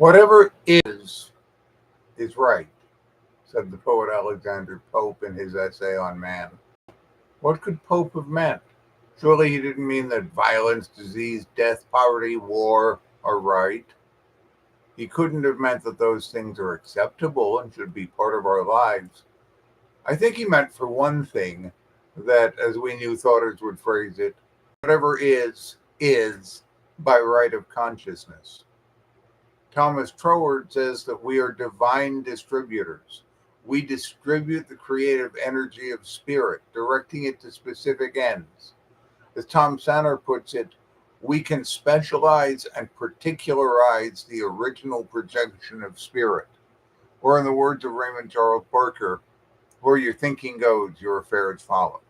Whatever is right, said the poet Alexander Pope in his essay on man. What could Pope have meant? Surely he didn't mean that violence, disease, death, poverty, war are right. He couldn't have meant that those things are acceptable and should be part of our lives. I think he meant, for one thing, that, as we New Thoughters would phrase it, whatever is by right of consciousness. Thomas Troward says that we are divine distributors. We distribute the creative energy of spirit, directing it to specific ends. As Tom Sanner puts it, we can specialize and particularize the original projection of spirit. Or, in the words of Raymond Charles Barker, where your thinking goes, your affairs follow.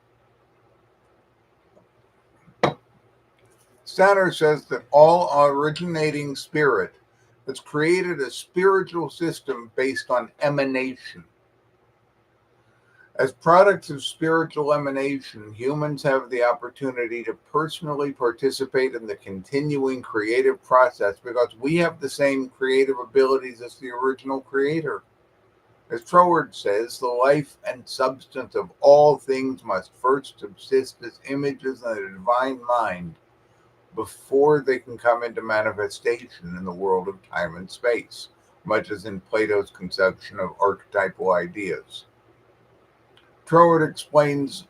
Sanner says that all originating spirit has created a spiritual system based on emanation. As products of spiritual emanation, humans have the opportunity to personally participate in the continuing creative process because we have the same creative abilities as the original creator. As Troward says, the life and substance of all things must first subsist as images in the divine mind before they can come into manifestation in the world of time and space, much as in Plato's conception of archetypal ideas. Troward explains,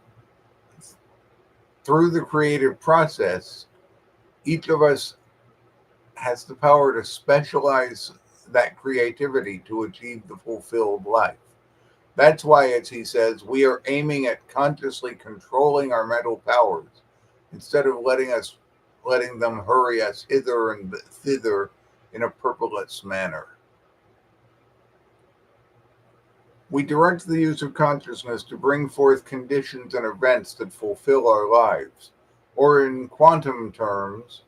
through the creative process, each of us has the power to specialize that creativity to achieve the fulfilled life. That's why, as he says, we are aiming at consciously controlling our mental powers instead of letting them hurry us hither and thither in a purposeless manner. We direct the use of consciousness to bring forth conditions and events that fulfill our lives. Or in quantum terms,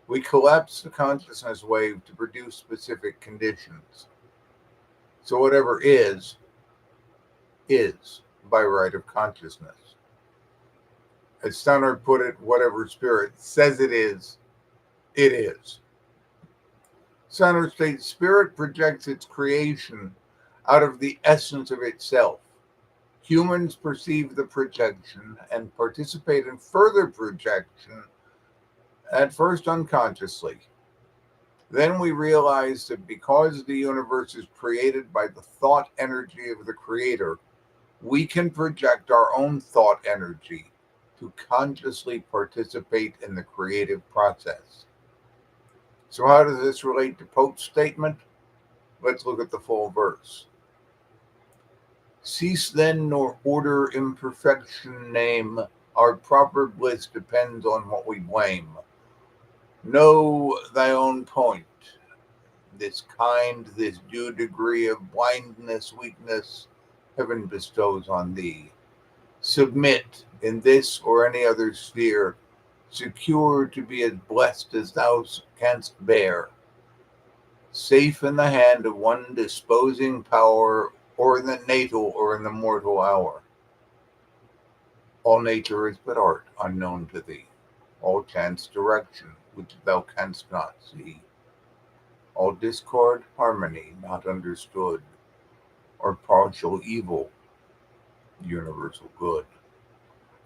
we collapse the consciousness wave to produce specific conditions. So whatever is by right of consciousness. As Stannard put it, whatever spirit says it is, it is. Stannard states, spirit projects its creation out of the essence of itself. Humans perceive the projection and participate in further projection, at first unconsciously. Then we realize that because the universe is created by the thought energy of the creator, we can project our own thought energy to consciously participate in the creative process. So how does this relate to Pope's statement? Let's look at the full verse. Cease then nor order imperfection name, our proper bliss depends on what we blame. Know thy own point, this kind, this due degree of blindness, weakness, heaven bestows on thee. Submit in this or any other sphere, secure to be as blessed as thou canst bear, safe in the hand of one disposing power, or in the natal or in the mortal hour. All nature is but art, unknown to thee, all chance direction, which thou canst not see, all discord, harmony, not understood, or partial evil, universal good.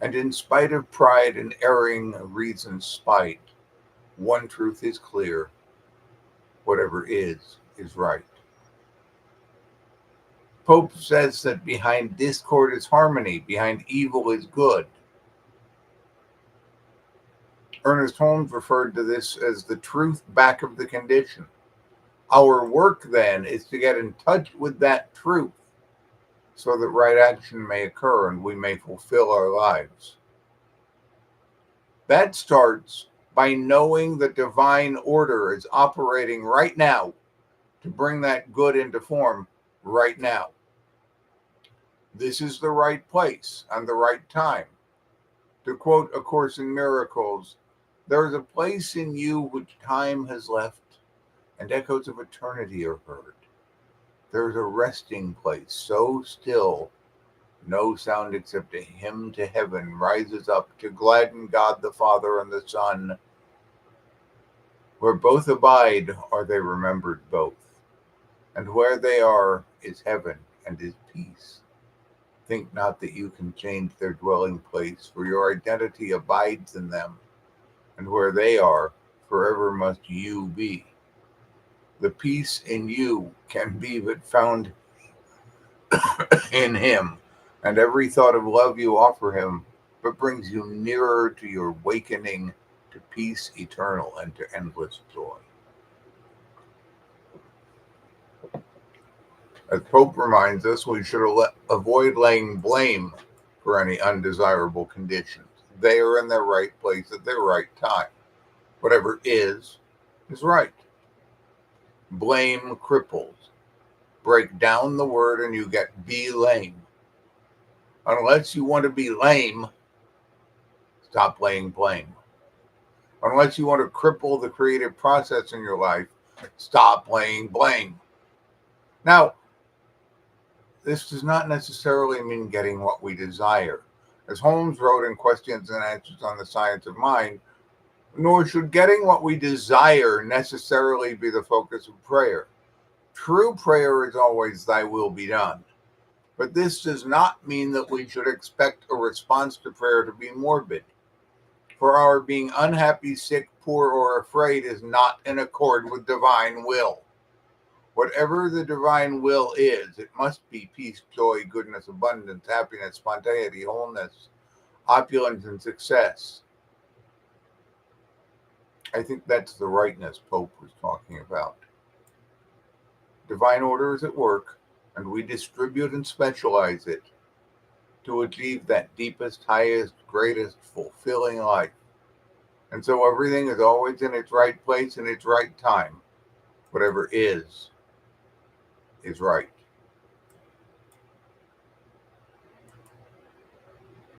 And in spite of pride and erring reason's spite, one truth is clear, whatever is right. Pope says that behind discord is harmony, behind evil is good. Ernest Holmes referred to this as the truth back of the condition. Our work, then, is to get in touch with that truth so that right action may occur and we may fulfill our lives. That starts by knowing the divine order is operating right now to bring that good into form right now. This is the right place and the right time. To quote A Course in Miracles, there is a place in you which time has left, and echoes of eternity are heard. There is a resting place so still, no sound except a hymn to heaven rises up to gladden God the Father and the Son. Where both abide are they remembered both. and where they are is heaven and is peace. Think not that you can change their dwelling place, for your identity abides in them, and where they are, forever must you be. The peace in you can be but found in him, and every thought of love you offer him but brings you nearer to your awakening to peace eternal and to endless joy. As Pope reminds us, we should avoid laying blame for any undesirable conditions. They are in their right place at their right time. Whatever is right. Blame cripples. Break down the word and you get be lame. Unless you want to be lame, stop laying blame. Unless you want to cripple the creative process in your life, stop laying blame. Now, this does not necessarily mean getting what we desire. As Holmes wrote in Questions and Answers on the Science of Mind, nor should getting what we desire necessarily be the focus of prayer. True prayer is always thy will be done. But this does not mean that we should expect a response to prayer to be morbid. For our being unhappy, sick, poor, or afraid is not in accord with divine will. Whatever the divine will is, it must be peace, joy, goodness, abundance, happiness, spontaneity, wholeness, opulence, and success. I think that's the rightness Pope was talking about. Divine order is at work, and we distribute and specialize it to achieve that deepest, highest, greatest, fulfilling life. And so everything is always in its right place in its right time. Whatever is right.